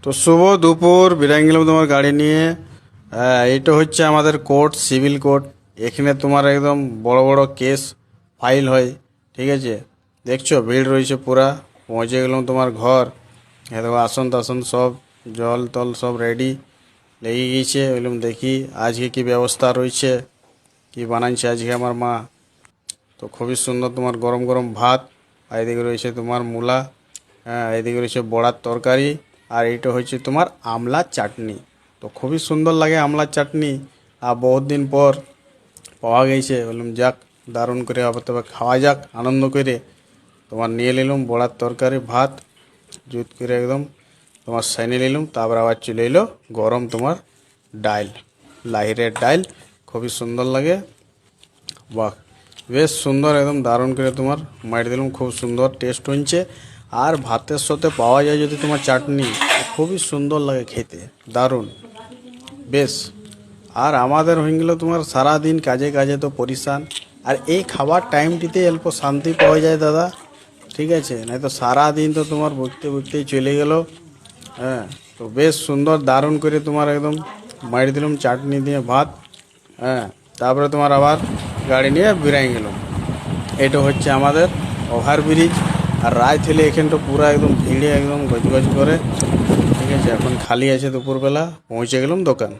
তো শুভ দুপুর বেরিয়ে গেলাম তোমার গাড়ি নিয়ে। এইটা হচ্ছে আমাদের কোর্ট, সিভিল কোর্ট। এখানে তোমার একদম বড় বড় কেস ফাইল হয়, ঠিক আছে। দেখছো ভিড় রয়েছে পুরা। পৌঁছে গেলাম তোমার ঘর। দেখো আসন টাসন সব, জল টল সব রেডি লেগে গিয়েছে। বললাম দেখি আজকে কি ব্যবস্থা রয়েছে, কি বানাইছে আজকে আমার মা। তো খুবই সুন্দর তোমার গরম গরম ভাত, আর এদিকে রয়েছে তোমার মূলা, এদিকে রয়েছে বড়ার তরকারি, আর এইটা হচ্ছে তোমার আমলার চাটনি। তো খুবই সুন্দর লাগে আমলার চাটনি, আর বহুত দিন পর পাওয়া গেছে। বললাম যাক, দারুণ করে আবার তবে খাওয়া যাক আনন্দ করে। তোমার নিয়ে নিলাম বড়ার তরকারি ভাত, জুত করে একদম তোমার সাইনে নিলাম। তারপর আবার চলে এলো গরম তোমার ডাইল, লাহিরের ডাইল। খুবই সুন্দর লাগে, বাহ বেশ সুন্দর একদম দারুণ করে তোমার মাইর দিলাম। খুব সুন্দর টেস্ট হচ্ছে। আর ভাতের সাথে পাওয়া যায় যদি তোমার চাটনি, খুবই সুন্দর লাগে খেতে, দারুণ বেশ। আর আমাদের হয়ে গেল তোমার সারাদিন কাজে কাজে তো পরিশান, আর এই খাবার টাইমটিতে অল্প শান্তি পাওয়া যায় দাদা, ঠিক আছে। নাই তো সারাদিন তো তোমার বকতে বকতেই চলে গেল। হ্যাঁ, তো বেশ সুন্দর দারুণ করে তোমার একদম মাইর দিলাম চাটনি দিয়ে ভাত। হ্যাঁ, তারপরে তোমার আবার গাড়ি নিয়ে বেরিয়ে গেলাম। এটা হচ্ছে আমাদের ওভারব্রিজ। আর রাত হলে এখানটা পুরো একদম ভিড়ে একদম গজগজ করে, ঠিক আছে। এখন খালি আছে দুপুরবেলা। পৌঁছে গেলাম দোকান।